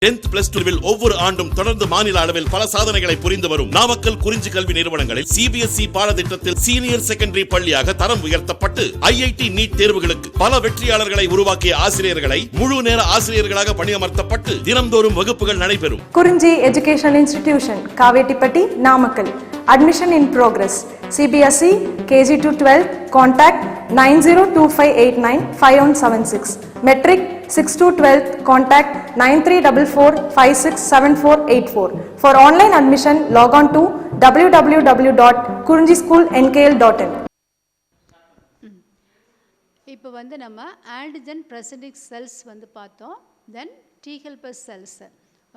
10th plus 2 ஒவ்வொரு ஆண்டும் தொடர்ந்து மாநில அளவில் பல சாதனைகளை புரிந்து வரும் நாமக்கல் குறிஞ்சி கல்வி நிறுவனங்களில் CBSE பாடத்திட்டத்தில் சீனியர் செகண்டரி பள்ளியாக தரம் உயர்த்தப்பட்டு IIT நீட் தேர்வுகளுக்கு பல வெற்றியாளர்களை உருவாக்கிய ஆசிரியர்களை முழு நேர ஆசிரியர்களாக பணியமர்த்தப்பட்டு தினம்தோறும் வகுப்புகள் நடைபெறும். குறிஞ்சி educational institution, Kavettipatti, Namakkal. Admission in progress. CBSE KG to 12. Contact 9025895176. Metric 6 to 12. Contact 9344567484. For online admission, log on to www.kurinjischoolnkl.in. இப்போ வந்து நம்ம ஆன்டிஜன் பிரசன்டிக் செல்ஸ் வந்து பார்த்தோம். Then T helper cells.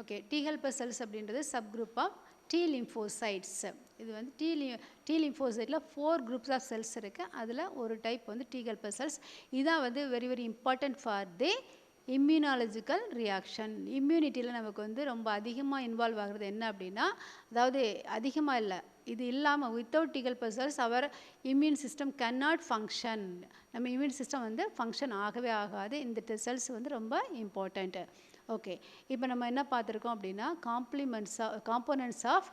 Okay, T helper cells அப்படின்றது sub group of T lymphocytes. இது வந்து T lymphocyteல 4 groups of cells இருக்குது. அதில் ஒரு டைப் வந்து T helper cells. இதான் வந்து very very important for the immunological reaction. இம்யூனிட்டியில் நமக்கு வந்து ரொம்ப அதிகமாக இன்வால்வ் ஆகுறது என்ன அப்படின்னா, அதாவது அதிகமாக இல்லை, இது இல்லாமல் வித்தவுட் T helper cells அவர் இம்யூன் சிஸ்டம் கேன்னாட் ஃபங்க்ஷன். நம்ம இம்யூன் சிஸ்டம் வந்து ஃபங்க்ஷன் ஆகவே ஆகாது. இந்த செல்ஸ் வந்து ரொம்ப இம்பார்ட்டண்ட்டு. ஓகே, இப்போ நம்ம என்ன பார்த்துருக்கோம் அப்படின்னா காம்போனன்ட்ஸ் ஆஃப்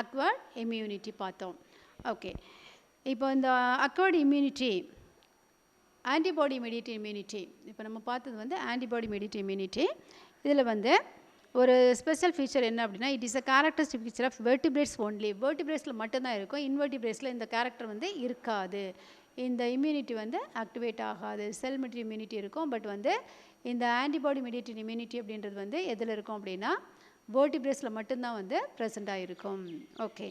அக்வர்ட் இம்யூனிட்டி பார்த்தோம். ஓகே, இப்போ இந்த அக்வர்ட் இம்யூனிட்டி, ஆன்டிபாடி மெடியேட்டட் இம்யூனிட்டி, இப்போ நம்ம பார்த்தது வந்து ஆன்டிபாடி மெடியேட்டட் இம்யூனிட்டி. இதில் வந்து ஒரு ஸ்பெஷல் ஃபீச்சர் என்ன அப்படின்னா, it is a characteristic feature of vertebrates only. வெர்டிபிரேட்ஸில் மட்டும்தான் இருக்கும், இன்வெர்டிபிரேட்ஸில் இந்த கேரக்டர் வந்து இருக்காது. இந்த இம்யூனிட்டி வந்து ஆக்டிவேட் ஆகாது. செல் மெட்டீரியல் இம்யூனிட்டி இருக்கும், பட் வந்து இந்த ஆன்டிபாடி மெடியேட்டட் இம்யூனிட்டி அப்படின்றது வந்து எதில் இருக்கும் அப்படின்னா வெர்டிபிரேட்ஸில் மட்டும்தான் வந்து ப்ரெசென்ட்டாக இருக்கும். ஓகே,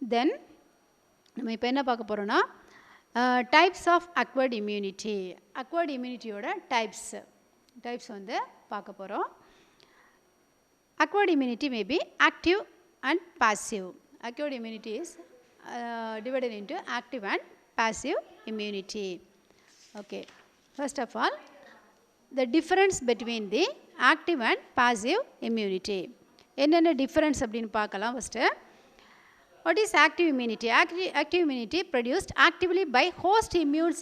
தென் நம்ம இப்போ என்ன பார்க்க போகிறோன்னா types of acquired immunity. Acquired இம்யூனிட்டியோட டைப்ஸ் வந்து பார்க்க போகிறோம். Acquired immunity may be active and passive. Acquired immunity is divided into active and passive immunity. Okay, first of all, the difference between the active and passive immunity. என்னென்ன difference அப்படின்னு பார்க்கலாம். First, what is active immunity? Active immunity produced actively by host immune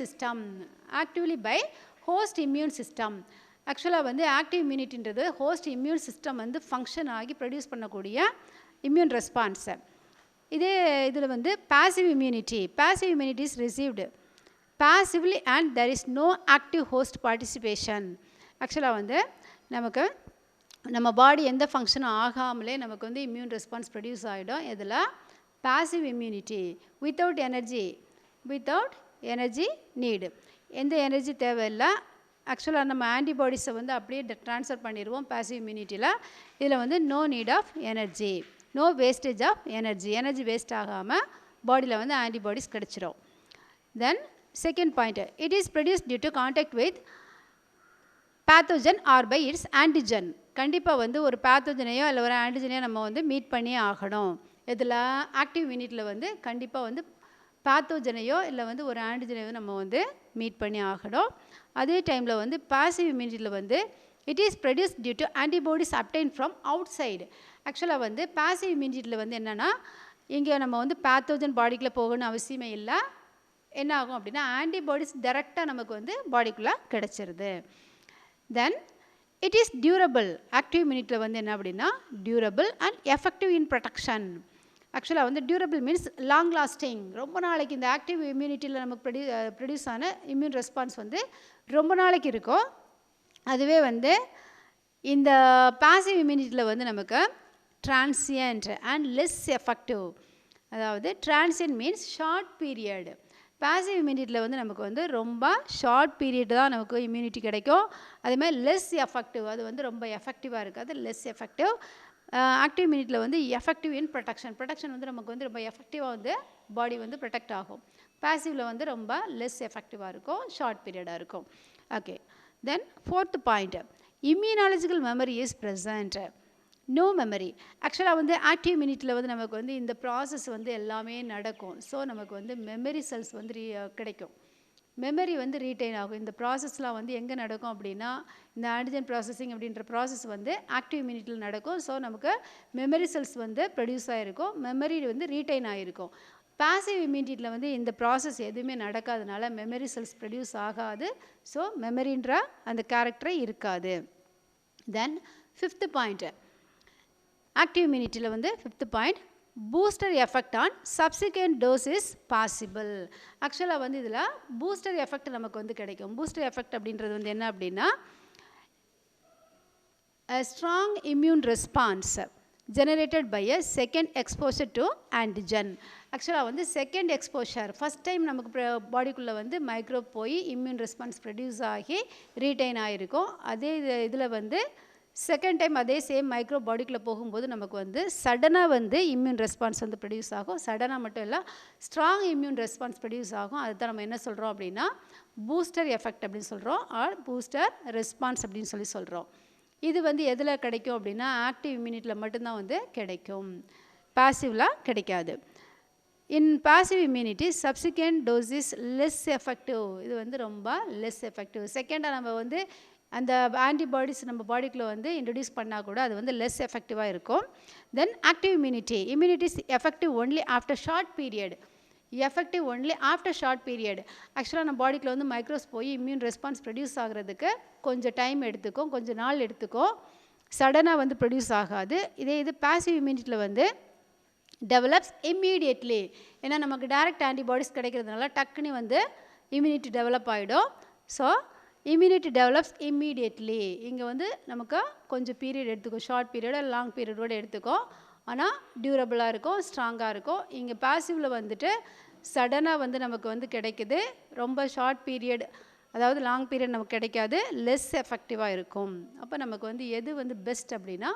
system. ஆக்சுவலாக வந்து active இம்யூனிட்டின்றது host immune system வந்து function ஆகி produce பண்ணக்கூடிய immune ரெஸ்பான்ஸை. இதில் வந்து passive immunity is received passively and there is no active host participation. ஆக்சுவலாக வந்து நமக்கு நம்ம பாடி எந்த ஃபங்க்ஷனும் ஆகாமலே நமக்கு வந்து இம்யூன் ரெஸ்பான்ஸ் ப்ரொடியூஸ் ஆகிடும். இதில் passive immunity without energy need, எந்த எனர்ஜி தேவையில்லை. ஆக்சுவலாக நம்ம ஆன்டிபாடிஸை வந்து அப்படியே ட்ரான்ஸ்ஃபர் பண்ணிடுவோம் passive immunityயில். இதில் வந்து no need of energy, no wastage of energy waste ஆகாமல் பாடியில் வந்து ஆன்டிபாடிஸ் கிடச்சிரும். Then second point, it is produce due to contact with pathogen or by its antigen. கண்டிப்பாக வந்து ஒரு பேத்தோஜனையோ இல்லை ஒரு ஆன்டிஜனையோ நம்ம வந்து மீட் பண்ணியே ஆகணும். இதில் ஆக்டிவ் யூனிட்டில் வந்து கண்டிப்பாக வந்து பேத்தோஜனையோ இல்லை வந்து ஒரு ஆன்டிஜனையோ நம்ம வந்து மீட் பண்ணி ஆகணும். அதே டைமில் வந்து பாசிவ் இம்யூனிட்டியில் வந்து it is produce due to antibodies obtain from outside. ஆக்சுவலாக வந்து பாசிவ் இம்யூனிட்டியில் வந்து என்னென்னா, இங்கே நம்ம வந்து பேத்தோஜன் பாடிக்குள்ளே போகணும்னு அவசியமே இல்லை. என்ன ஆகும் அப்படின்னா ஆன்டிபாடிஸ் டைரெக்டாக நமக்கு வந்து பாடிக்குள்ளே கிடச்சிருது. Then it is durable. Active இம்யூனிட்டியில் வந்து என்ன அப்படின்னா durable and effective in protection. ஆக்சுவலாக வந்து டியூரபிள் மீன்ஸ் லாங் லாஸ்டிங். ரொம்ப நாளைக்கு இந்த ஆக்டிவ் இம்யூனிட்டியில் நமக்கு ப்ரொடியூஸ் ஆன இம்யூன் ரெஸ்பான்ஸ் வந்து ரொம்ப நாளைக்கு இருக்கும். அதுவே வந்து இந்த பாசிவ் இம்யூனிட்டியில் வந்து நமக்கு டிரான்சியன்ட் அண்ட் லெஸ் எஃபெக்டிவ். அதாவது transient means short period. Passive இம்யூனிட்டியில் வந்து நமக்கு வந்து ரொம்ப ஷார்ட் பீரியட் தான் நமக்கு இம்யூனிட்டி கிடைக்கும். அதேமாதிரி லெஸ் எஃபெக்டிவ், அது வந்து ரொம்ப எஃபெக்டிவாக இருக்காது, லெஸ் எஃபெக்டிவ். ஆக்டிவ் இம்யூனிட்டியில் வந்து எஃபெக்டிவ் இன் ப்ரொடெக்ஷன் வந்து நமக்கு வந்து ரொம்ப எஃபெக்டிவாக வந்து பாடி வந்து ப்ரொடெக்ட் ஆகும். பாசிவில் வந்து ரொம்ப லெஸ் எஃபெக்டிவாக இருக்கும், ஷார்ட் பீரியடாக இருக்கும். Okay, then fourth point, immunological memory is present, no memory. ஆக்சுவலாக வந்து ஆக்டிவ் இம்யூனிட்டியில் வந்து நமக்கு வந்து இந்த ப்ராசஸ் வந்து எல்லாமே நடக்கும். ஸோ நமக்கு வந்து மெமரி செல்ஸ் வந்து கிடைக்கும், மெமரி வந்து ரீட்டைன் ஆகும். இந்த ப்ராசஸ்லாம் வந்து எங்கே நடக்கும் அப்படின்னா இந்த ஆன்டிஜன் ப்ராசஸிங் அப்படின்ற ப்ராசஸ் வந்து ஆக்டிவ் இம்யூனிட்டியில் நடக்கும். ஸோ நமக்கு மெமரி செல்ஸ் வந்து ப்ரொடியூஸ் ஆகிருக்கும், மெமரி வந்து ரீட்டைன் ஆகிருக்கும். பாசிவ் இம்யூனிட்டியில் வந்து இந்த ப்ராசஸ் எதுவுமே நடக்காதனால மெமரி செல்ஸ் ப்ரொடியூஸ் ஆகாது. ஸோ மெமரின்ற அந்த கேரக்டரே இருக்காது. தென் ஃபிஃப்த்து பாயிண்ட், ஆக்டிவ் இம்யூனிட்டியில் வந்து fifth point, booster effect on subsequent dose is possible. ஆக்சுவலாக வந்து இதில் பூஸ்டர் எஃபெக்ட் நமக்கு வந்து கிடைக்கும். பூஸ்டர் எஃபெக்ட் அப்படின்றது வந்து என்ன அப்படின்னா, a strong immune response generated by a second exposure to antigen. ஆக்சுவலாக வந்து செகண்ட் எக்ஸ்போஷர், ஃபஸ்ட் டைம் நமக்கு பாடிக்குள்ளே வந்து மைக்ரோப் போய் இம்யூன் ரெஸ்பான்ஸ் ப்ரொடியூஸ் ஆகி ரீட்டைன் ஆகிருக்கும். அதே இதில் வந்து செகண்ட் டைம் அதே சேம் மைக்ரோ பாடிக்குள்ளே போகும்போது நமக்கு வந்து சடனாக வந்து இம்யூன் ரெஸ்பான்ஸ் வந்து ப்ரொடியூஸ் ஆகும். சடனாக மட்டும் இல்லை, ஸ்ட்ராங் இம்யூன் ரெஸ்பான்ஸ் ப்ரொடியூஸ் ஆகும். அதுதான் நம்ம என்ன சொல்கிறோம் அப்படின்னா பூஸ்டர் எஃபெக்ட் அப்படின்னு சொல்கிறோம், ஆர் பூஸ்டர் ரெஸ்பான்ஸ் அப்படின்னு சொல்கிறோம். இது வந்து எதில் கிடைக்கும் அப்படின்னா ஆக்டிவ் இம்யூனிட்டியில் மட்டும்தான் வந்து கிடைக்கும், பாசிவ்லாம் கிடைக்காது. In passive immunity subsequent dose is less effective. இது வந்து ரொம்ப லெஸ் எஃபெக்டிவ். செகண்டாக நம்ம வந்து அந்த ஆன்டிபாடிஸ் நம்ம பாடிக்குள்ளே வந்து இன்ட்ரடியூஸ் பண்ணால் கூட அது வந்து லெஸ் எஃபெக்டிவாக இருக்கும். Then active immunity is effective only after short period. Effective only after short period. ஆக்சுவலாக நம்ம பாடிக்குள்ள வந்து மைக்ரோஸ் போய் இம்யூன் ரெஸ்பான்ஸ் ப்ரொடியூஸ் ஆகிறதுக்கு கொஞ்சம் டைம் எடுத்துக்கும், கொஞ்சம் நாள் எடுத்துக்கும், சடனாக வந்து ப்ரொடியூஸ் ஆகாது. இது பாசிவ் இம்யூனிட்டியில் வந்து டெவலப்ஸ் இம்மீடியட்லி. ஏன்னா நமக்கு டைரக்ட் ஆன்டிபாடிஸ் கிடைக்கிறதுனால டக்குன்னு வந்து இம்யூனிட்டி டெவலப் ஆகிடும். So immunity develops immediately. இங்கே வந்து நமக்கு கொஞ்சம் பீரியட் எடுத்துக்கும், ஷார்ட் பீரியட் லாங் பீரியடோடு எடுத்துக்கும், ஆனால் டியூரபிளாக இருக்கும், ஸ்ட்ராங்காக இருக்கும். இங்கே பாசிவில் வந்துட்டு சடனாக வந்து நமக்கு வந்து கிடைக்குது, ரொம்ப ஷார்ட் பீரியட் அதாவது லாங் பீரியட் நமக்கு கிடைக்காது, லெஸ் எஃபெக்டிவாக இருக்கும். அப்போ நமக்கு வந்து எது வந்து பெஸ்ட் அப்படின்னா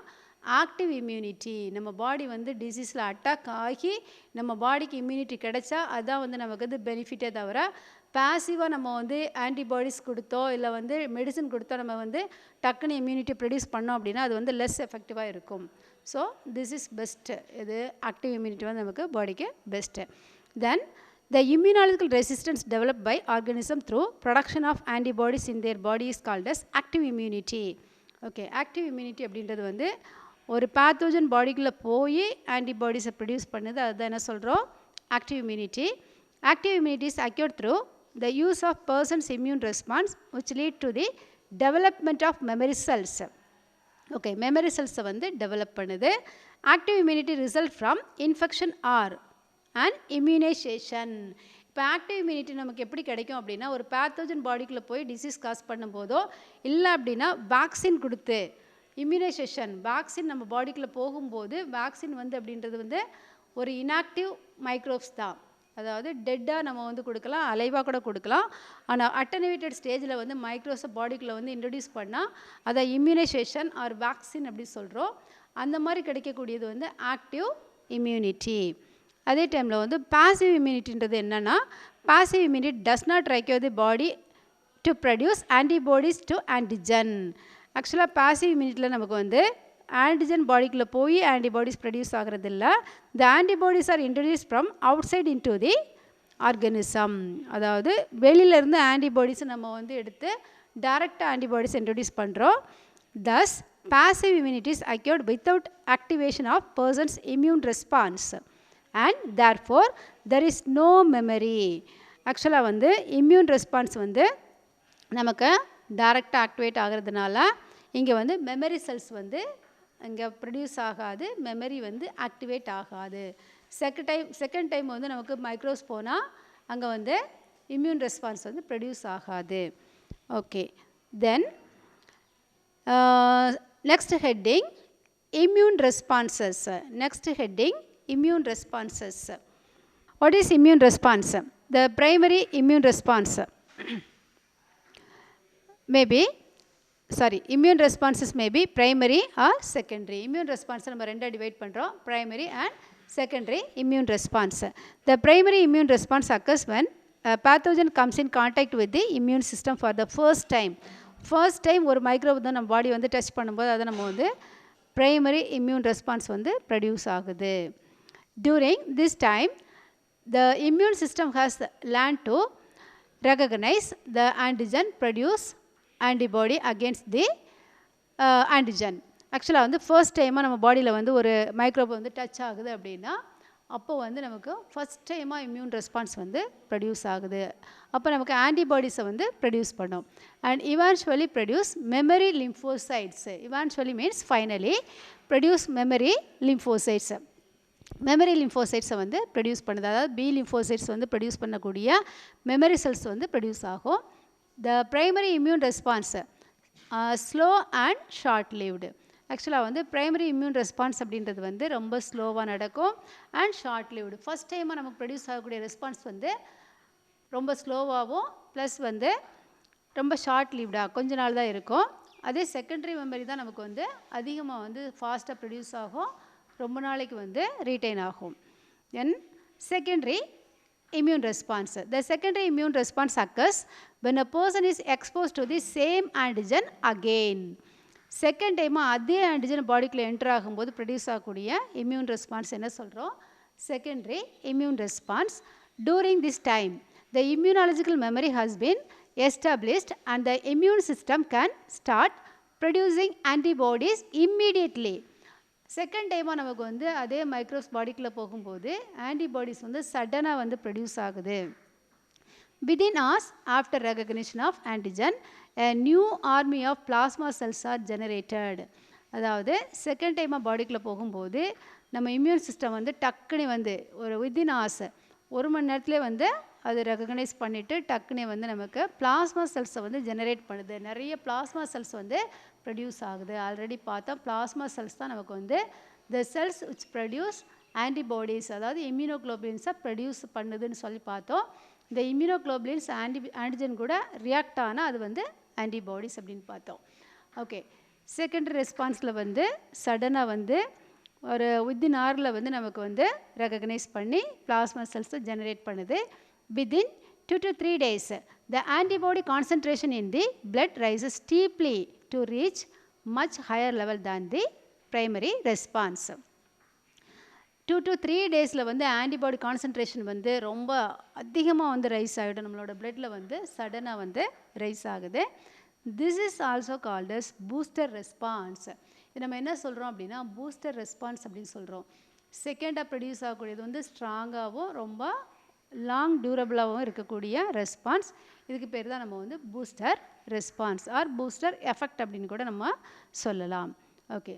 ஆக்டிவ் இம்யூனிட்டி. நம்ம பாடி வந்து டிசீஸில் அட்டாக் ஆகி நம்ம பாடிக்கு இம்யூனிட்டி கிடைச்சா அதுதான் வந்து நமக்கு வந்து பெனிஃபிட்டே தவிர பாசிவாக நம்ம வந்து ஆன்டிபாடிஸ் கொடுத்தோ இல்லை வந்து மெடிசன் கொடுத்தோ நம்ம வந்து டக்குன்னு இம்யூனிட்டி ப்ரொடியூஸ் பண்ணோம் அப்படின்னா அது வந்து லெஸ் எஃபெக்டிவாக இருக்கும். So this is best. இது ஆக்டிவ் இம்யூனிட்டி வந்து நமக்கு பாடிக்கு best. Then the immunological resistance developed by organism through production of antibodies in their body is called as active immunity. Okay, active immunity அப்படின்றது வந்து ஒரு பேத்தோஜன் பாடிக்குள்ளே போய் ஆன்டிபாடிஸை ப்ரொடியூஸ் பண்ணுது, அதுதான் என்ன சொல்கிறோம் active immunity. Active immunity is acquired through the use of person's immune response which lead to the development of memory cells. Okay, memory செல்ஸை வந்து டெவலப் பண்ணுது. Active immunity result from infection or and immunisation. இப்போ active immunity நமக்கு எப்படி கிடைக்கும் அப்படின்னா ஒரு pathogen பாடிக்குள்ளே போய் டிசீஸ் காஸ் பண்ணும்போதோ இல்லை அப்படின்னா வேக்சின் கொடுத்து இம்யூனைசேஷன், வேக்சின் நம்ம பாடிக்குள்ளே போகும்போது வேக்சின் வந்து அப்படின்றது வந்து ஒரு இன்ஆக்டிவ் மைக்ரோப்ஸ் தான். அதாவது டெட்டாக நம்ம வந்து கொடுக்கலாம், அலைவாக கூட கொடுக்கலாம். ஆனால் அட்டனுவேட்டட் ஸ்டேஜில் வந்து மைக்ரோஸை பாடிக்குள்ளே வந்து இன்ட்ரடியூஸ் பண்ணால் அதை இம்யூனைசேஷன் ஆர் வேக்சின் அப்படி சொல்கிறோம். அந்த மாதிரி கிடைக்கக்கூடியது வந்து ஆக்டிவ் இம்யூனிட்டி. அதே டைமில் வந்து பாசிவ் இம்யூனிட்டின்றது என்னென்னா passive immunity does not require the body to produce antibodies to antigen. ஆக்சுவலாக பாசிவ் இம்யூனிட்டியில் நமக்கு வந்து ஆன்டிஜன் பாடிக்குள்ளே போய் ஆன்டிபாடிஸ் ப்ரொடியூஸ் ஆகிறது இல்லை. The antibodies are introduce from outside into the organism. அதாவது வெளியிலேருந்து ஆன்டிபாடிஸை நம்ம வந்து எடுத்து டைரெக்டாக ஆன்டிபாடிஸ் இன்ட்ரடியூஸ் பண்ணுறோம். Thus passive immunity is acquired without activation of person's immune response and therefore there is no memory. ஆக்சுவலாக வந்து இம்யூன் ரெஸ்பான்ஸ் வந்து நமக்கு டைரெக்டாக ஆக்டிவேட் ஆகிறதுனால இங்கே வந்து மெமரி செல்ஸ் வந்து இங்கே ப்ரொடியூஸ் ஆகாது, மெமரி வந்து ஆக்டிவேட் ஆகாது. செகண்ட் டைம் வந்து நமக்கு மைக்ரோஸ் போனால் அங்கே வந்து இம்யூன் ரெஸ்பான்ஸ் வந்து ப்ரொடியூஸ் ஆகாது. Okay, then next heading immune responses. Next heading immune responses. What is immune response? The primary immune response immune responses may be primary or secondary. Immune response நம்ம ரெண்டா divide பண்ணுறோம், primary and secondary immune response. The primary immune response occurs when a pathogen comes in contact with the immune system for the first time. First time ஒரு microbe தான் நம்ம பாடி வந்து touch பண்ணும்போது அதை நம்ம வந்து primary immune response வந்து produce ஆகுது. During this time, the immune system has learned to recognize the antigen, produce antibody against the antigen. ஆக்சுவலாக வந்து ஃபர்ஸ்ட் டைமாக நம்ம பாடியில் வந்து ஒரு மைக்ரோப் வந்து டச் ஆகுது அப்படின்னா அப்போ வந்து நமக்கு ஃபஸ்ட் டைமாக இம்யூன் ரெஸ்பான்ஸ் வந்து ப்ரொடியூஸ் ஆகுது. அப்போ நமக்கு ஆன்டிபாடிஸை வந்து ப்ரொடியூஸ் பண்ணும். And eventually produce memory lymphocytes. Eventually means finally produce memory lymphocytes. Memory லிம்போசைட்ஸை வந்து ப்ரொடியூஸ் பண்ணுது. அதாவது பி லிம்போசைட்ஸ் வந்து ப்ரொடியூஸ் பண்ணக்கூடிய மெமரி செல்ஸ் வந்து ப்ரொடியூஸ் ஆகும். The primary immune response slow and short lived. ஆக்சுவலாக வந்து ப்ரைமரி இம்யூன் ரெஸ்பான்ஸ் அப்படின்றது வந்து ரொம்ப ஸ்லோவாக நடக்கும் அண்ட் ஷார்ட் லிவ்டு. ஃபஸ்ட் டைமாக நமக்கு ப்ரொடியூஸ் ஆகக்கூடிய ரெஸ்பான்ஸ் வந்து ரொம்ப ஸ்லோவாகவும் ப்ளஸ் வந்து ரொம்ப ஷார்ட் லிவ்டாக கொஞ்ச நாள் தான் இருக்கும். அதே செகண்டரி மெமரி தான் நமக்கு வந்து அதிகமாக வந்து ஃபாஸ்ட்டாக ப்ரொடியூஸ் ஆகும், ரொம்ப நாளைக்கு வந்து ரீட்டைன் ஆகும். தென் secondary immune response. The secondary immune response occurs when a person is exposed to the same antigen again. Second டைமாக அதே ஆன்டிஜன் பாடிக்குள்ளே என்டர் ஆகும்போது ப்ரொடியூஸ் ஆகக்கூடிய இம்யூன் ரெஸ்பான்ஸ் என்ன சொல்கிறோம்? Secondary immune response. Touring this time the immunological memory has been established and the immune system can start producing antibodies immediately. Second டைமாக நமக்கு வந்து அதே மைக்ரோஸ் பாடிக்குள்ளே போகும்போது ஆன்டிபாடிஸ் வந்து சடனாக வந்து ப்ரொடியூஸ் ஆகுது. Within hours after recognition of antigen, a new army of plasma cells are generated. அதாவது செகண்ட் டைமாக பாடிக்குள்ளே போகும்போது நம்ம இம்யூன் சிஸ்டம் வந்து டக்குனே வந்து ஒரு வித்தின் ஹார்ஸ் 1 மணி நேரத்துலேயே வந்து அது ரெகக்னைஸ் பண்ணிவிட்டு டக்குனே வந்து நமக்கு பிளாஸ்மா செல்ஸை வந்து ஜெனரேட் பண்ணுது. நிறைய பிளாஸ்மா செல்ஸ் வந்து ப்ரொடியூஸ் ஆகுது. ஆல்ரெடி பார்த்தோம் பிளாஸ்மா செல்ஸ் தான் நமக்கு வந்து the cells which produce antibodies, அதாவது இம்யூனோக்ளோபுலின்ஸை ப்ரொடியூஸ் பண்ணுதுன்னு சொல்லி பார்த்தோம். இந்த இம்யூனோக்ளோபுலின்ஸ் ஆன்டிஜன் கூட ரியாக்ட் ஆனால் அது வந்து ஆன்டிபாடிஸ் அப்படின்னு பார்த்தோம். ஓகே, செகண்டரி ரெஸ்பான்ஸில் வந்து சடனாக வந்து ஒரு வித்தின் ஹாரில் வந்து நமக்கு வந்து ரெகக்னைஸ் பண்ணி பிளாஸ்மா செல்ஸை ஜெனரேட் பண்ணுது. Within 2 to 3 days the antibody concentration in the blood rises steeply to reach much higher level than the primary response. 2 to 3 days வந்து ஆன்டிபாடி கான்சன்ட்ரேஷன் வந்து ரொம்ப அதிகமாக வந்து ரைஸ் ஆகிடும். நம்மளோட பிளட்டில் வந்து சடனாக வந்து ரைஸ் ஆகுது. This is also called as booster response. இது நம்ம என்ன சொல்கிறோம் அப்படின்னா பூஸ்டர் ரெஸ்பான்ஸ் அப்படின்னு சொல்கிறோம். செகண்டாக ப்ரொடியூஸ் ஆகக்கூடியது வந்து ஸ்ட்ராங்காகவும் ரொம்ப லாங் டியூரபிளாகவும் இருக்கக்கூடிய ரெஸ்பான்ஸ். இதுக்கு பேர் தான் நம்ம வந்து booster response or booster effect அப்படின்னு கூட நம்ம சொல்லலாம். ஓகே,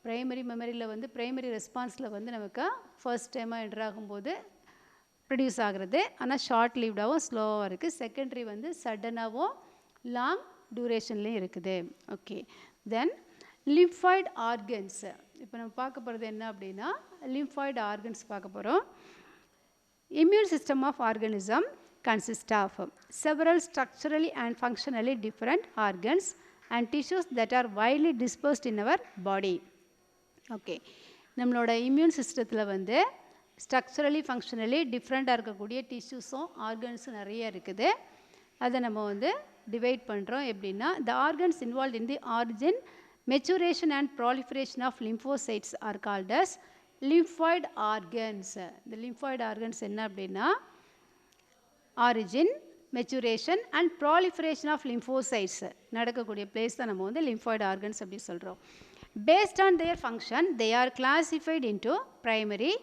ப்ரைமரி மெமரியில் வந்து ப்ரைமரி ரெஸ்பான்ஸில் வந்து நமக்கு ஃபர்ஸ்ட் டைமாக என்டர் ஆகும்போது ப்ரொடியூஸ் ஆகிறது, ஆனால் ஷார்ட் லீவ்டாகவும் ஸ்லோவாக இருக்குது. செகண்டரி வந்து சடனாகவும் லாங் டியூரேஷன்லேயும் இருக்குது. ஓகே, தென் லிம்ஃபாய்டு ஆர்கன்ஸ். இப்போ நம்ம பார்க்க போகிறது என்ன அப்படின்னா லிம்ஃபாய்டு ஆர்கன்ஸ் பார்க்க போகிறோம். Immune system of organism consists of several structurally and functionally different organs and tissues that are widely dispersed in our body. Okay, நம்மளோட இம்யூன் சிஸ்டத்தில் வந்து ஸ்ட்ரக்சரலி ஃபங்க்ஷனலி டிஃப்ரெண்ட்டாக இருக்கக்கூடிய டிஷ்யூஸும் ஆர்கன்ஸும் நிறைய இருக்குது. அதை நம்ம வந்து டிவைட் பண்ணுறோம். எப்படின்னா the organs involved in the origin, maturation and proliferation of lymphocytes are called as lymphoid organs. இந்த lymphoid organs என்ன அப்படின்னா origin, maturation and proliferation of lymphocytes நடக்கக்கூடிய பிளேஸ் தான் நம்ம வந்து lymphoid organs அப்படி சொல்கிறோம். Based on their function they are classified into primary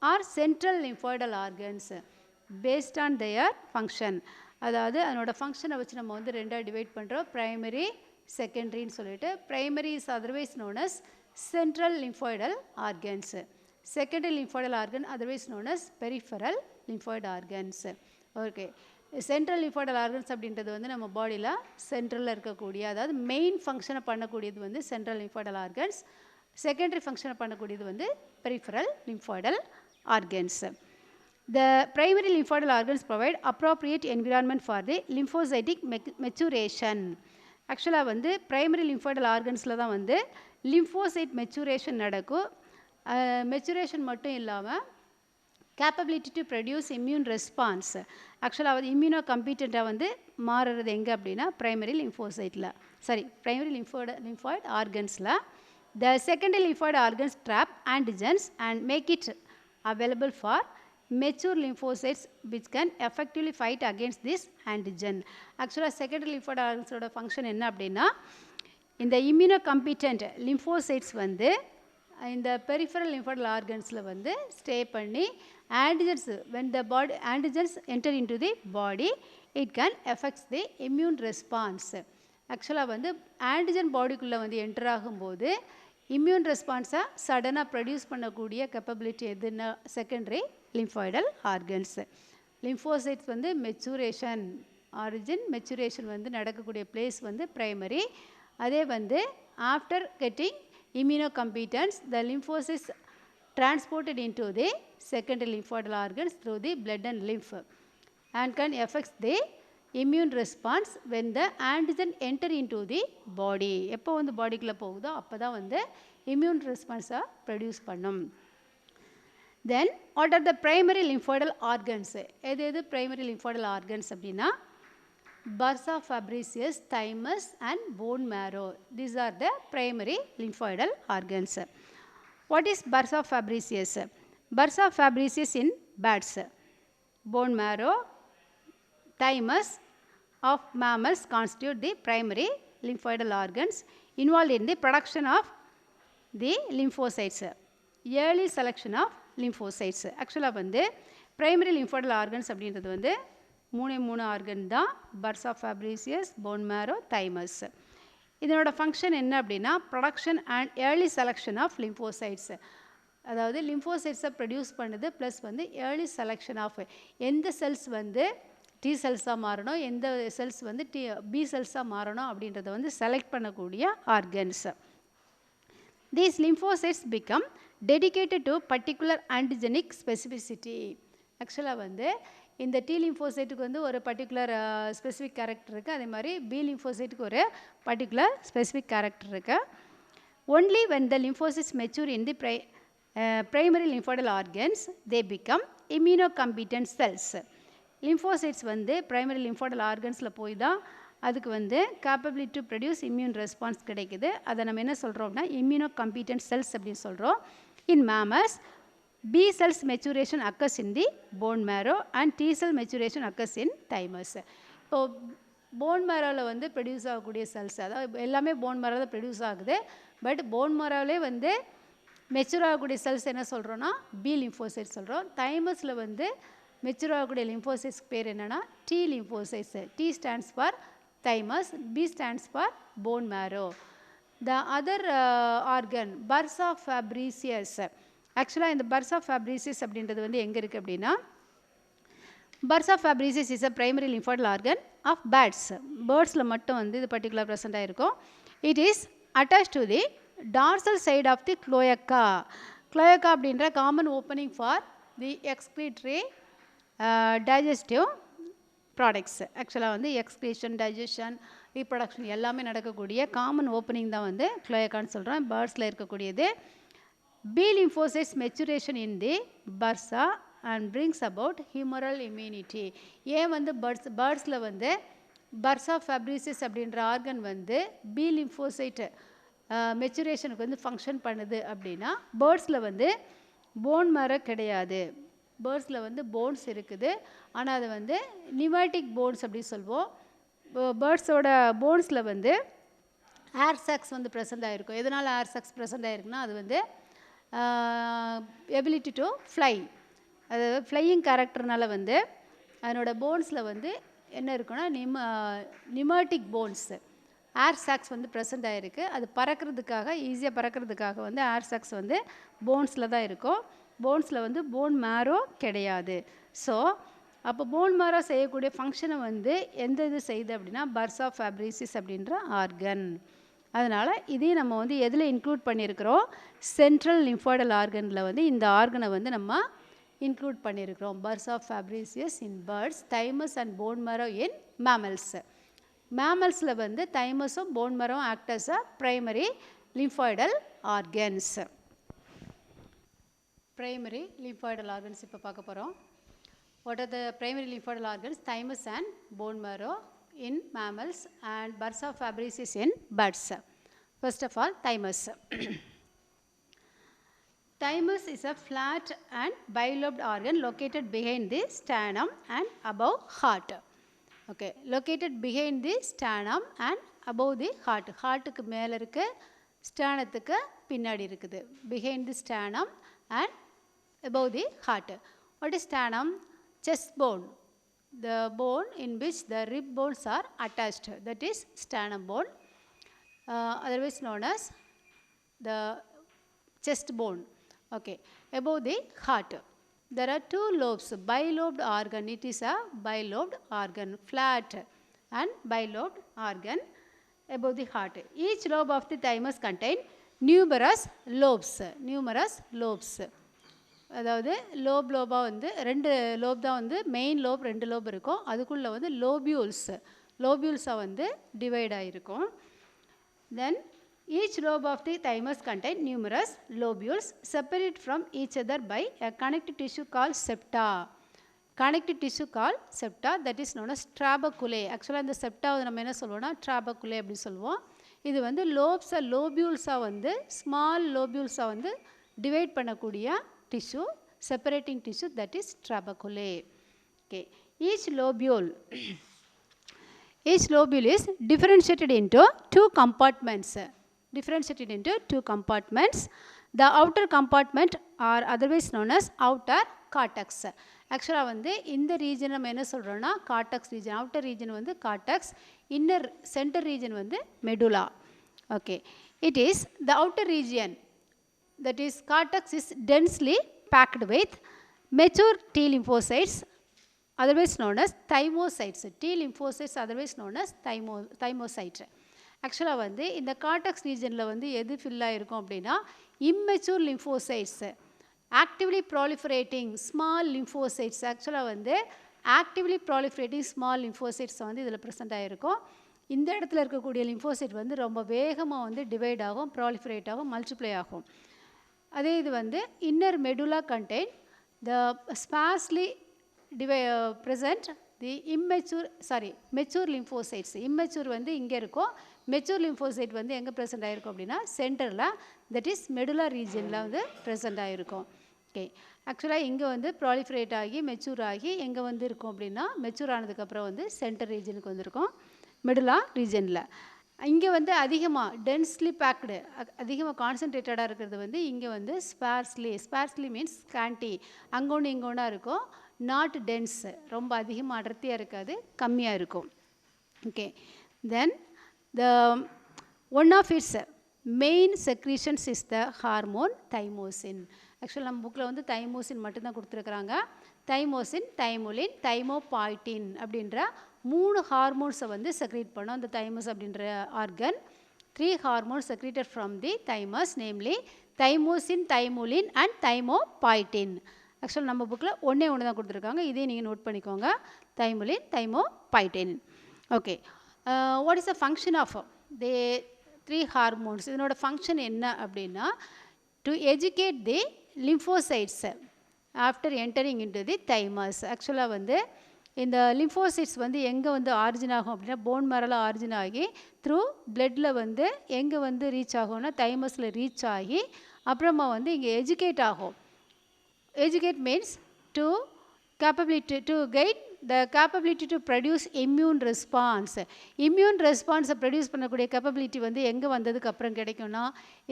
or central lymphoidal organs. based on their function, அதாவது அதனோட ஃபங்க்ஷனை வச்சு நம்ம வந்து ரெண்டாக டிவைட் பண்ணுறோம், ப்ரைமரி செகண்டரின்னு சொல்லிட்டு. Primary is otherwise known as central lymphoidal organs. Secondary lymphoidal organ otherwise known as peripheral lymphoid organs. Okay, central lymphoidal organs அப்படின்றது வந்து நம்ம பாடியில் சென்ட்ரலில் இருக்கக்கூடிய, அதாவது மெயின் ஃபங்க்ஷனை பண்ணக்கூடியது வந்து சென்ட்ரல் லிம்ஃபாய்டல் ஆர்கன்ஸ். செகண்டரி ஃபங்க்ஷனை பண்ணக்கூடியது வந்து peripheral lymphoidal organs. The primary lymphoidal organs provide appropriate environment for the lymphocytic maturation. ஆக்சுவலாக வந்து ப்ரைமரி லிம்ஃபாய்டல் ஆர்கன்ஸில் தான் வந்து லிம்ஃபோசைட் மெச்சுரேஷன் நடக்கும். மெச்சுரேஷன் மட்டும் இல்லாமல் capability to produce immune response. ஆக்சுவலாக வந்து இம்யூனோ கம்பீட்டண்ட்டாக வந்து மாறுறது எங்கே அப்படின்னா ப்ரைமரி லிம்ஃபோசைட்டில், ப்ரைமரி லிம்ஃபாய்டு ஆர்கன்ஸில். The secondary lymphoid organs trap antigens and make it available for mature lymphocytes which can effectively fight against this antigen. ஆக்சுவலாக செகண்டரி லிம்ஃபாய்டு ஆர்கன்ஸோட ஃபங்க்ஷன் என்ன அப்படின்னா இந்த இம்யூனோ கம்பீட்டன்ட் லிம்ஃபோசைட்ஸ் வந்து இந்த பெரிஃபரல் லிம்ஃபாய்டல் ஆர்கன்ஸில் வந்து ஸ்டே பண்ணி antigens when the body antigens enter into the body it can affects the immune response. ஆக்சுவலாக வந்து ஆன்டிஜன் பாடிக்குள்ளே வந்து என்டர் ஆகும்போது இம்யூன் ரெஸ்பான்ஸை சடனாக ப்ரொடியூஸ் பண்ணக்கூடிய கேப்பபிலிட்டி எதுன்னா செகண்டரி லிம்ஃபாய்டல் ஆர்கன்ஸ். லிம்ஃபோசைட்ஸ் வந்து மெச்சூரேஷன் மெச்சூரேஷன் வந்து நடக்கக்கூடிய பிளேஸ் வந்து பிரைமரி. அதே வந்து after getting immunocompetence the lymphocytes transported into the secondary lymphoidal organs through the blood and lymph and can affect the immune response when the antigen enter into the body. எப்போ வந்து பாடிக்குள்ளே போகுதோ அப்போ தான் வந்து immune ரெஸ்பான்ஸை produce பண்ணும். Then what are the primary lymphoidal organs? எது primary lymphoidal organs அப்படின்னா bursa fabricius, thymus and bone marrow. These are the primary lymphoidal organs. What is bursa fabricius? Bursa fabricius in bats, bone marrow, thymus of mammals constitute the primary lymphoidal organs involved in the production of the lymphocytes. Early selection of lymphocytes. Actually வந்து primary lymphoidal organs அப்படின்றது வந்து மூணு organ தான். Bursa Fabricius, bone marrow, thymus. இதனோட function என்ன அப்படின்னா production and early selection of lymphocytes. அதாவது லிம்ஃபோசைட்ஸை ப்ரொடியூஸ் பண்ணுது ப்ளஸ் வந்து ஏர்லி செலெக்ஷன் ஆஃப் எந்த செல்ஸ் வந்து டி செல்ஸாக மாறணும், எந்த செல்ஸ் வந்து பி செல்ஸாக மாறணும் அப்படின்றத வந்து செலக்ட் பண்ணக்கூடிய organs. These lymphocytes become dedicated to particular antigenic specificity. ஆக்சுவலாக வந்து இந்த டி லிம்ஃபோசைட்டுக்கு வந்து ஒரு பர்டிகுலர் ஸ்பெசிஃபிக் கேரக்டர் இருக்குது. அதே மாதிரி பி லிம்ஃபோசைட்டுக்கு ஒரு பர்டிகுலர் ஸ்பெசிஃபிக் கேரக்டர் இருக்குது. Only when the lymphocytes mature in the primary lymphoidal organs they become immunocompetent cells. Lymphocytes வந்து பிரைமரி லிம்ஃபாய்டல் ஆர்கன்ஸில் போய் தான் அதுக்கு வந்து capability to produce immune response கிடைக்குது. அதை நம்ம என்ன சொல்கிறோம் அப்படின்னா immunocompetent cells அப்படின்னு சொல்கிறோம். இன் mammals B cells maturation occurs in the bone marrow and T cell maturation occurs in thymus. இப்போ போன் மேரோவில் வந்து ப்ரொடியூஸ் ஆகக்கூடிய செல்ஸ், அதாவது எல்லாமே போன் மேரோவில் ப்ரொடியூஸ் ஆகுது. பட் போன் மேரோவிலே வந்து மெச்சூர் ஆகக்கூடிய செல்ஸ் என்ன சொல்கிறோன்னா பி லிம்ஃபோசைட்ஸ் சொல்கிறோம். தைமஸில் வந்து மெச்சூர் ஆகக்கூடிய லிம்ஃபோசைட்ஸ்க்கு பேர் என்னென்னா T lymphocytes. T stands for thymus, B stands for bone marrow. The other organ bursa Fabricius. ஆக்சுவலாக இந்த பர்சா ஃபேப்ரிசியஸ் அப்படின்றது வந்து எங்கே இருக்குது அப்படின்னா bursa Fabricius is a primary lymphoidal organ of birds. பேர்ட்ஸில் மட்டும் வந்து இது பர்டிகுலர் ப்ரெசென்ட் ஆகிருக்கும். It is attach to the dorsal side of the cloaca. Cloaca அப்படின்ற common opening for the excretory digestive products. ஆக்சுவலாக வந்து எக்ஸ்க்ரீஷன், டைஜஷன், ரீப்ரொடக்ஷன் எல்லாமே நடக்கக்கூடிய காமன் ஓப்பனிங் தான் வந்து க்ளோயக்கான்னு சொல்கிறோம். பேர்ட்ஸில் இருக்கக்கூடியது. B lymphocytes maturation in the bursa and brings about humoral immunity. ஏன் வந்து பேர்ட்ஸில் வந்து பர்சா ஃபேப்ரிசியஸ் அப்படின்ற ஆர்கன் வந்து பி லிம்ஃபோசைட் மெச்சுரேஷனுக்கு வந்து ஃபங்க்ஷன் பண்ணுது அப்படின்னா பேர்ட்ஸில் வந்து போன் மேரோ கிடையாது. பேர்ட்ஸில் வந்து போன்ஸ் இருக்குது, ஆனால் அது வந்து நியூமேட்டிக் போன்ஸ் அப்படின்னு சொல்லுவோம். பேர்ட்ஸோட போன்ஸில் வந்து ஏர் சாக்ஸ் வந்து ப்ரெசென்ட் ஆகிருக்கும். எதனால் ஏர் சாக்ஸ் ப்ரெசென்ட் ஆகிருக்குன்னா அது வந்து எபிலிட்டி டு ஃப்ளை, அதாவது ஃப்ளையிங் கேரக்டர்னால வந்து அதனோட போன்ஸில் வந்து என்ன இருக்குன்னா நியூமேட்டிக் போன்ஸ், ஏர் சாக்ஸ் வந்து ப்ரெசென்ட் ஆகிருக்கு. அது பறக்கிறதுக்காக, ஈஸியாக பறக்கிறதுக்காக வந்து ஏர் சாக்ஸ் வந்து போன்ஸில் தான் இருக்கும். போன்ஸில் வந்து போன் மேரோ கிடையாது. ஸோ அப்போ போன் மேரோ செய்யக்கூடிய ஃபங்க்ஷனை வந்து எந்த இது செய்யுது அப்படின்னா பர்சா ஃபேப்ரிசிஸ் அப்படின்ற ஆர்கன். அதனால் இதையும் நம்ம வந்து எதில் இன்க்ளூட் பண்ணியிருக்கிறோம், சென்ட்ரல் லிம்ஃபாய்டல் ஆர்கனில் வந்து இந்த ஆர்கனை வந்து நம்ம இன்க்ளூட் பண்ணியிருக்கிறோம். Bursa Fabricius in birds, thymus and bone marrow in mammals. மேமல்ஸில் வந்து தைமஸும் போன் மேரோவும் act as a primary lymphoidal organs. Primary lymphoidal organs இப்போ பார்க்க போகிறோம். What are the primary lymphoidal organs? Thymus and bone marrow in mammals and bursa fabricis in birds. First of all, thymus. Thymus is a flat and bilobed organ located behind the sternum and above heart. Okay, located behind the sternum and above the heart. Heart க்கு மேல இருக்கு, ஸ்டானத்துக்கு பின்னாடி இருக்குது. Behind the stannum and above the heart. What is sternum? Chest bone. The bone in which the rib bones are attached. That is sternum bone. Otherwise known as the chest bone. Okay. Above the heart. There are two lobes. Bilobed organ. It is a bilobed organ. Flat and bilobed organ above the heart. Each lobe of the thymus contain numerous lobes. Numerous lobes. அதாவது லோபாக வந்து 2 lobe தான் வந்து main lobe 2 lobe இருக்கும். அதுக்குள்ளே வந்து லோபியூல்ஸாக வந்து divide ஆகிருக்கும். Then each lobe of the thymus contain numerous lobules separate from each other by a connective tissue called septa. Connective tissue called septa, that is known as trabeculae. ஆக்சுவலாக இந்த செப்டாவை நம்ம என்ன சொல்லுவோம்னா trabeculae அப்படின்னு சொல்லுவோம். இது வந்து லோபியூல்ஸாக வந்து ஸ்மால் லோபியூல்ஸாக வந்து டிவைட் பண்ணக்கூடிய tissue, separating tissue, that is trabeculae. Okay. Each lobule is differentiated into 2 compartments. The outer compartment are otherwise known as outer cortex. ஆக்சுவலாக வந்து இந்த ரீஜன் நம்ம என்ன சொல்கிறோன்னா கார்டெக்ஸ் ரீஜன். அவுட்டர் ரீஜன் வந்து கார்டெக்ஸ், இன்னர் சென்டர் ரீஜன் வந்து medulla. Okay. It is the outer region, that is cortex, is densely packed with mature T lymphocytes, otherwise known as thymocytes. T lymphocytes otherwise known as thymocytes. ஆக்சுவலாக வந்து இந்த cortex ரீஜனில் வந்து எது fill ஆகிருக்கும் அப்படின்னா immature lymphocytes, actively proliferating small lymphocytes. ஆக்சுவலாக வந்து actively proliferating small lymphocytes வந்து இதில் ப்ரெசென்ட் ஆகிருக்கும். இந்த இடத்துல இருக்கக்கூடிய லிம்போசைட் வந்து ரொம்ப வேகமாக வந்து டிவைட் ஆகும், ப்ராலிஃபரேட் ஆகும், மல்டிப்ளை ஆகும். அதே இது வந்து inner medulla contain the sparsely present the mature lymphocytes. Immature வந்து இங்கே இருக்கும், மெச்சூர் லிம்போசைட் வந்து எங்கே ப்ரெசென்ட் ஆகிருக்கும் அப்படின்னா சென்டரில், தட் இஸ் மெடுலா ரீஜனில் வந்து ப்ரெசென்ட் ஆகிருக்கும். ஓகே. ஆக்சுவலாக இங்கே வந்து ப்ராலிஃபரேட் ஆகி மெச்சூர் ஆகி எங்கே வந்து இருக்கும் அப்படின்னா மெச்சூர் ஆனதுக்கப்புறம் வந்து சென்டர் ரீஜனுக்கு வந்திருக்கும், மெடுலா ரீஜனில். இங்கே வந்து அதிகமாக டென்ஸ்லி பேக்டு, அதிகமாக கான்சன்ட்ரேட்டடாக இருக்கிறது வந்து இங்கே வந்து ஸ்பார்ஸ்லி மீன்ஸ் ஸ்காண்டி, அங்கொன்று இங்கொன்றா இருக்கும், நாட் டென்ஸ், ரொம்ப அதிகமாக அடர்த்தியாக இருக்காது, கம்மியாக இருக்கும். Okay. Then the one of its main secretions is the hormone thymosin. ஆக்சுவலாக நம்ம புக்கில் வந்து தைமோசின் மட்டும்தான் கொடுத்துருக்குறாங்க. தைமோசின், தைமுலின், தைமோபாய்டின் அப்படின்ற 3 ஹார்மோன்ஸை வந்து செக்ரேட் பண்ணோம் அந்த தைமஸ் அப்படின்ற organ. 3 hormones secreted from the thymus, namely thymosin, thymulin and thymopoietin. ஆக்சுவலாக நம்ம புக்கில் ஒன்றே தான் கொடுத்துருக்காங்க, இதையும் நீங்கள் நோட் பண்ணிக்கோங்க, thymulin, thymopoietin. Okay. What is the function of the 3 hormones? இதனோட ஃபங்க்ஷன் என்ன அப்படின்னா to educate the lymphocytes after entering into the thymus. ஆக்சுவலாக வந்து இந்த லிம்போசைட்ஸ் வந்து எங்கே வந்து ஆரிஜின் ஆகும் அப்படின்னா போன் மேரில் ஆரிஜின் ஆகி த்ரூ பிளட்டில் வந்து எங்கே வந்து ரீச் ஆகும்னா தைமஸில் ரீச் ஆகி அப்புறமா வந்து இங்கே எஜுகேட் ஆகும். Educate means to capability to gain the capability to produce immune response. Immune ரெஸ்பான்ஸை ப்ரொடியூஸ் பண்ணக்கூடிய கேப்பபிலிட்டி வந்து எங்கே வந்ததுக்கு அப்புறம் கிடைக்கும்னா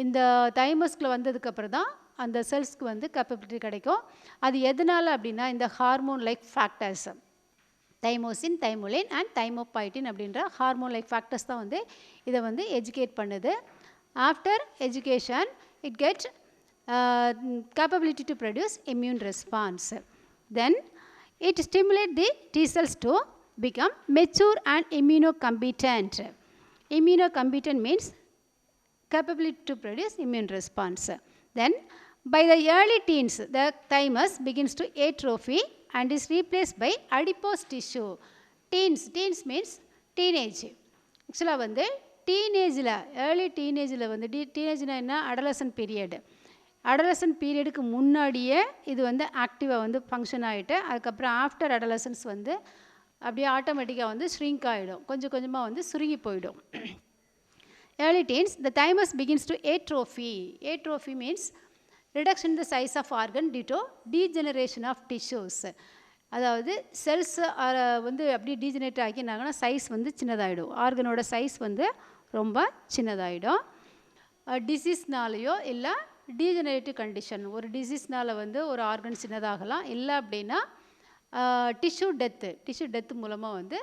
இந்த தைமஸ்கில் வந்ததுக்கப்புறம் தான் அந்த செல்ஸ்க்கு வந்து கேப்பபிலிட்டி கிடைக்கும். அது எதனால் அப்படின்னா இந்த hormone like factors, thymosin, thymulin and thymopoietin அப்படின்ற ஹார்மோன் லைக் ஃபேக்டர்ஸ் தான் வந்து இதை வந்து எஜுகேட் பண்ணுது. After education it get capability to produce immune response. Then it stimulates the T cells to become mature and immunocompetent. Immunocompetent means capability to produce immune response. Then by the early teens, the thymus begins to atrophy and is replaced by adipose tissue. Teens means teenage. Actually வந்து டீனேஜில் early டீனேஜில் வந்து டீனேஜ்னா என்ன, adolescent period. Adolescent பீரியடுக்கு முன்னாடியே இது வந்து ஆக்டிவாக வந்து function ஆகிட்டு அதுக்கப்புறம் ஆஃப்டர் அடலசன்ஸ் வந்து அப்படியே ஆட்டோமேட்டிக்காக வந்து ஷ்ரிங்க் ஆகிடும், கொஞ்சம் கொஞ்சமாக வந்து சுருங்கி போயிடும். Early teens the thymus begins to atrophy. Atrophy means reduction in the size of organ due to degeneration of tissues. அதாவது செல்ஸ் வந்து அப்படியே டீஜெனரேட் ஆகினாங்கன்னா சைஸ் வந்து சின்னதாகிடும், ஆர்கனோட சைஸ் வந்து ரொம்ப சின்னதாகிடும். டிசீஸ்னாலேயோ இல்லை டீஜெனரேட்டிவ் கண்டிஷன், ஒரு டிசீஸ்னால் வந்து ஒரு ஆர்கன் சின்னதாகலாம், இல்லை அப்படின்னா டிஷ்யூ டெத்து மூலமாக வந்து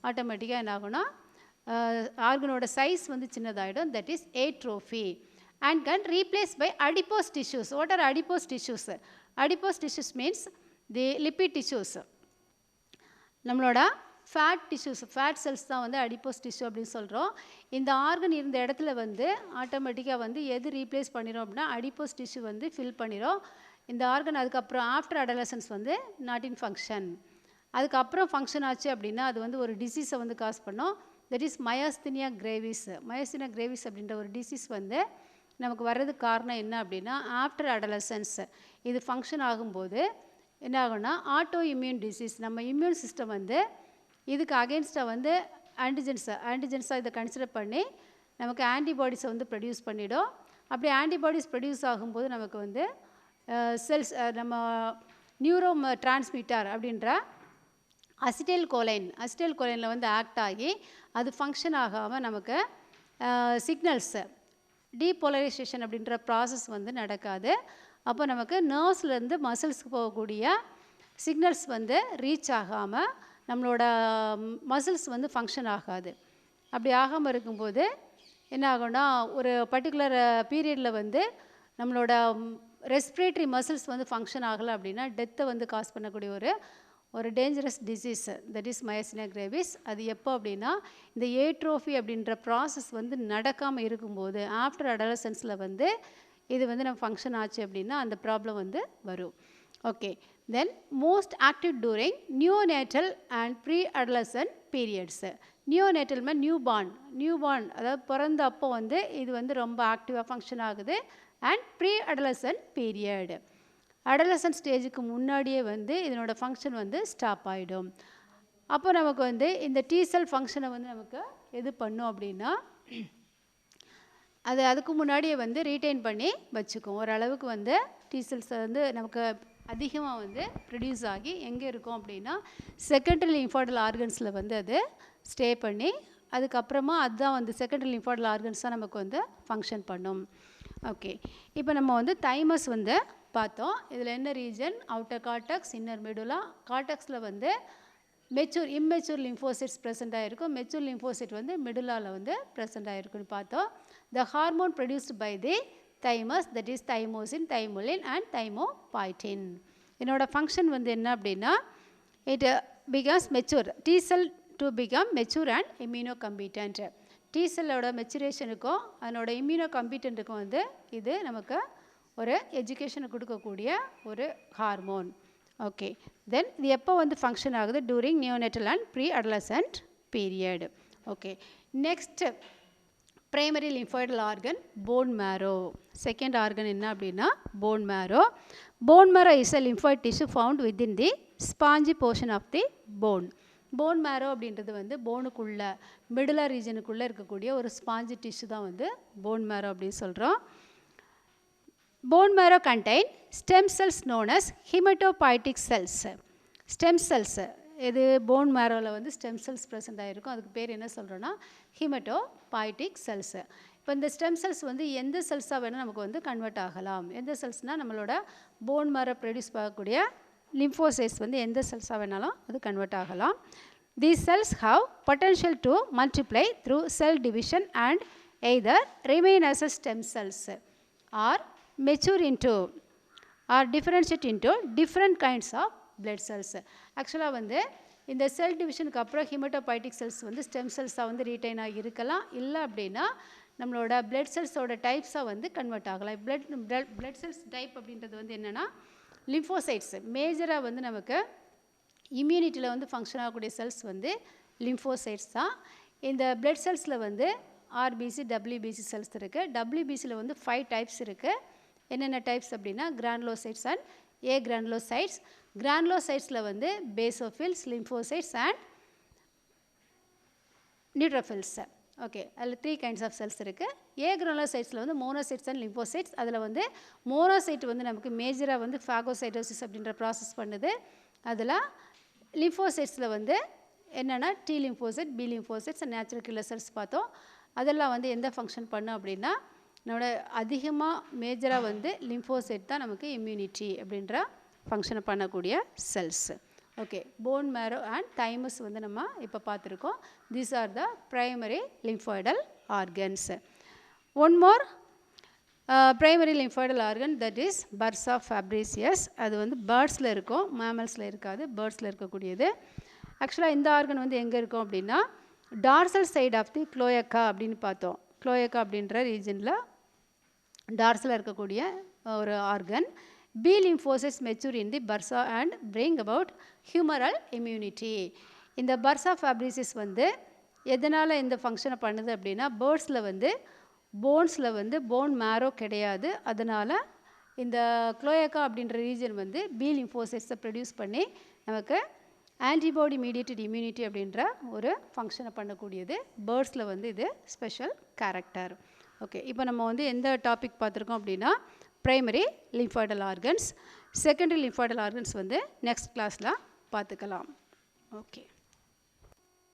ஆட்டோமேட்டிக்காக என்ன ஆகும்னா ஆர்கனோட சைஸ் வந்து சின்னதாகிடும். That is atrophy and can replaced by adipose tissues. What are adipose tissues? Adipose tissues means the lipid tissues. நம்மளோட ஃபேட் டிஷ்யூஸ், ஃபேட் செல்ஸ் தான் வந்து அடிப்போஸ் டிஷ்யூ அப்படின்னு சொல்கிறோம். இந்த ஆர்கன் இருந்த இடத்துல வந்து ஆட்டோமேட்டிக்காக வந்து எது ரீப்ளேஸ் பண்ணிடும் அப்படின்னா அடிப்போஸ் டிஷ்யூ வந்து ஃபில் பண்ணிடும். இந்த ஆர்கன் அதுக்கப்புறம் ஆஃப்டர் அடலசன்ஸ் வந்து நாட் இன் ஃபங்க்ஷன். அதுக்கப்புறம் ஃபங்க்ஷன் ஆச்சு அப்படின்னா அது வந்து ஒரு டிசீஸை வந்து காஸ் பண்ணும். That is myasthenia gravis. Myasthenia gravis அப்படின்ற ஒரு டிசீஸ் வந்து நமக்கு வர்றதுக்கு காரணம் என்ன அப்படின்னா ஆஃப்டர் அடலசன்ஸ் இது ஃபங்க்ஷன் ஆகும்போது என்ன ஆகும்னா ஆட்டோ இம்யூன் டிசீஸ், நம்ம இம்யூன் சிஸ்டம் வந்து இதுக்கு அகெயின்ஸ்டாக வந்து ஆன்டிஜென்ஸாக இதை கன்சிடர் பண்ணி நமக்கு ஆன்டிபாடிஸை வந்து ப்ரொடியூஸ் பண்ணிடும். அப்படி ஆன்டிபாடிஸ் ப்ரொடியூஸ் ஆகும்போது நமக்கு வந்து செல்ஸ் நம்ம நியூரோ டிரான்ஸ்மிட்டர் அப்படின்ற அசிடைல் கோலைனில் வந்து ஆக்ட் ஆகி அது ஃபங்க்ஷன் ஆகாமல் நமக்கு சிக்னல்ஸ் டீபோலரைசேஷன் அப்படின்ற ப்ராசஸ் வந்து நடக்காது. அப்போ நமக்கு நர்வ்ஸ்லேருந்து மசில்ஸ்க்கு போகக்கூடிய சிக்னல்ஸ் வந்து ரீச் ஆகாமல் நம்மளோட மசில்ஸ் வந்து ஃபங்க்ஷன் ஆகாது. அப்படி ஆகாமல் இருக்கும்போது என்ன ஆகும்னா ஒரு பர்டிகுலர் பீரியடில் வந்து நம்மளோட ரெஸ்பிரேட்டரி மசில்ஸ் வந்து ஃபங்க்ஷன் ஆகலை அப்படின்னா டெத்தை வந்து காஸ் பண்ணக்கூடிய ஒரு dangerous disease, that is myasthenia gravis. அது எப்போ அப்படின்னா இந்த ஏட்ரோஃபி அப்படின்ற ப்ராசஸ் வந்து நடக்காமல் இருக்கும்போது ஆஃப்டர் அடலசன்ஸில் வந்து இது வந்து நம்ம ஃபங்க்ஷன் ஆச்சு அப்படின்னா அந்த ப்ராப்ளம் வந்து வரும். Okay, then most active during neonatal and pre adolescent periods. Neonatal mean new born அதாவது பிறந்த அப்போ வந்து இது வந்து ரொம்ப ஆக்டிவாக ஃபங்க்ஷன் ஆகுது. And pre adolescent period, adolescent ஸ்டேஜுக்கு முன்னாடியே வந்து இதனோட ஃபங்க்ஷன் வந்து ஸ்டாப் ஆகிடும். அப்போ நமக்கு வந்து இந்த T-செல் ஃபங்க்ஷனை வந்து நமக்கு எது பண்ணும் அப்படின்னா அதுக்கு முன்னாடியே வந்து ரீட்டைன் பண்ணி வச்சுக்கும். ஓரளவுக்கு வந்து T-செல்ஸ் வந்து நமக்கு அதிகமாக வந்து ப்ரொடியூஸ் ஆகி எங்கே இருக்கும் அப்படின்னா செகண்டரி லிம்ஃபாய்டல் ஆர்கன்ஸில் வந்து அது ஸ்டே பண்ணி அதுக்கப்புறமா அதுதான் வந்து செகண்டரி லிம்ஃபாய்டல் ஆர்கன்ஸ் தான் நமக்கு வந்து ஃபங்க்ஷன் பண்ணும். ஓகே, இப்போ நம்ம வந்து தைமஸ் வந்து பார்த்தோம். இதில் என்ன region? Outer cortex, inner medulla. கார்டெக்ஸில் வந்து இம்மெச்சூர் லிம்ஃபோசைட்ஸ் ப்ரெசென்ட் ஆகிருக்கும். மெச்சூர் லிம்ஃபோசைட் வந்து மெடுலாவில் வந்து ப்ரெசென்ட் ஆகிருக்குன்னு பார்த்தோம். The hormone produced by the thymus, that is thymosin, thymulin and thymopoietin. என்னோட ஃபங்க்ஷன் வந்து என்ன அப்படின்னா it becomes mature T cell to become mature and immuno competent. T-செல்லோட மெச்சுரேஷனுக்கும் அதனோட இம்யூனோ கம்பீட்டன்ட்டுக்கும் வந்து இது நமக்கு ஒரு எஜுகேஷனை கொடுக்கக்கூடிய ஒரு ஹார்மோன். ஓகே, தென் இது எப்போ வந்து ஃபங்க்ஷன் ஆகுது? During neonatal and pre adolescent period. Okay, next primary lymphoidal organ bone marrow. Second organ என்ன அப்படின்னா bone marrow. Bone marrow is a lymphoid tissue found within the spongy portion of the bone. Bone marrow அப்படின்றது வந்து போனுக்குள்ளே மிடுலா ரீஜனுக்குள்ளே இருக்கக்கூடிய ஒரு spongy tissue தான் வந்து phone மேரோ அப்படின்னு சொல்கிறோம். Bone marrow contain stem cells known as hematopoietic cells. Stem cells இது phone மேரோவில் வந்து ஸ்டெம் செல்ஸ் ப்ரெசென்ட் ஆகிருக்கும். அதுக்கு பேர் என்ன சொல்கிறோன்னா ஹீமட்டோபாய்டிக் செல்ஸு. இப்போ இந்த ஸ்டெம் செல்ஸ் வந்து எந்த செல்ஸாக வேணால் நமக்கு வந்து கன்வெர்ட் ஆகலாம். எந்த செல்ஸ்னால் நம்மளோட போன் மேரோ ப்ரொடியூஸ் பண்ணக்கூடிய லிம்ஃபோசைட்ஸ் வந்து எந்த செல்ஸாக வேணாலும் அது கன்வெர்ட் ஆகலாம். These cells have potential to multiply through cell division and either remain as a stem cells or mature into or differentiate into different kinds of blood cells. ஆக்சுவலாக வந்து இந்த செல் டிவிஷனுக்கு அப்புறம் ஹீமட்டோபாய்டிக் செல்ஸ் வந்து ஸ்டெம் செல்ஸாக வந்து ரீட்டைன் ஆகி இருக்கலாம். இல்லை அப்படின்னா நம்மளோட பிளட் செல்ஸோட டைப்ஸாக வந்து கன்வெர்ட் ஆகலாம். பிளட் செல்ஸ் டைப் அப்படின்றது வந்து என்னென்னா லிம்ஃபோசைட்ஸ். மேஜராக வந்து நமக்கு இம்யூனிட்டியில் வந்து ஃபங்க்ஷன் ஆகக்கூடிய செல்ஸ் வந்து லிம்ஃபோசைட்ஸ் தான். இந்த பிளட் செல்ஸில் வந்து ஆர்பிசி, டபிள்யூபிசி செல்ஸ் இருக்குது. டபிள்யூபிசியில் வந்து 5 டைப்ஸ் இருக்குது. என்னென்ன டைப்ஸ் அப்படின்னா கிரானுலோசைட்ஸ் அண்ட் ஏ கிரானுலோசைட்ஸ். கிரானுலோசைட்ஸில் வந்து basophils, lymphocytes and neutrophils. Okay, அதில் 3 கைண்ட்ஸ் ஆஃப் செல்ஸ் இருக்குது. ஏ கிரானுலோசைட்ஸில் வந்து மோனோசைட்ஸ் அண்ட் லிம்ஃபோசைட்ஸ். அதில் வந்து மோனோசைட் வந்து நமக்கு மேஜராக வந்து ஃபாகோசைட்டோசிஸ் அப்படின்ற ப்ராசஸ் பண்ணுது. அதில் லிம்ஃபோசைட்ஸில் வந்து என்னென்னா T lymphocyte, B lymphocytes, natural killer cells பார்த்தோம். அதெல்லாம் வந்து எந்த ஃபங்க்ஷன் பண்ணும் அப்படின்னா நம்மளோட அதிகமாக மேஜராக வந்து லிம்போசைட் தான் நமக்கு இம்யூனிட்டி அப்படின்ற ஃபங்க்ஷனை பண்ணக்கூடிய cells. Okay, bone marrow and thymus வந்து நம்ம இப்போ பார்த்துருக்கோம். These are the primary lymphoidal organs. One more primary lymphoidal organ, that is bursa Fabricius. அது வந்து பேர்ட்ஸில் இருக்கும், மேமல்ஸில் இருக்காது, பேர்ட்ஸில் இருக்கக்கூடியது. ஆக்சுவலாக இந்த ஆர்கன் வந்து எங்கே இருக்கும் அப்படின்னா dorsal side of the cloaca அப்படின்னு பார்த்தோம். க்ளோயக்கா அப்படின்ற ரீஜனில் டார்சலில் இருக்கக்கூடிய ஒரு organ. B lymphocytes mature in the bursa and bring about humoral immunity. இந்த பர்சா ஃபேப்ரிசிஸ் வந்து எதனால் இந்த ஃபங்க்ஷனை பண்ணுது அப்படின்னா பேர்ட்ஸில் வந்து போன்ஸில் வந்து போன் மேரோ கிடையாது. அதனால் இந்த க்ளோயக்கா அப்படின்ற ரீஜன் வந்து பி லிம்போசைட்ஸை ப்ரொடியூஸ் பண்ணி நமக்கு ஆன்டிபாடி மீடியேட்டட் இம்யூனிட்டி அப்படின்ற ஒரு ஃபங்க்ஷனை பண்ணக்கூடியது. பேர்ட்ஸில் வந்து இது ஸ்பெஷல் கேரக்டர். ஓகே, இப்போ நம்ம வந்து எந்த டாபிக் பார்த்துருக்கோம் அப்படின்னா primary lymphoidal organs. Secondary லிம்ஃபாய்டல் organs வந்து நெக்ஸ்ட் கிளாஸில் பார்த்துக்கலாம். ஓகே.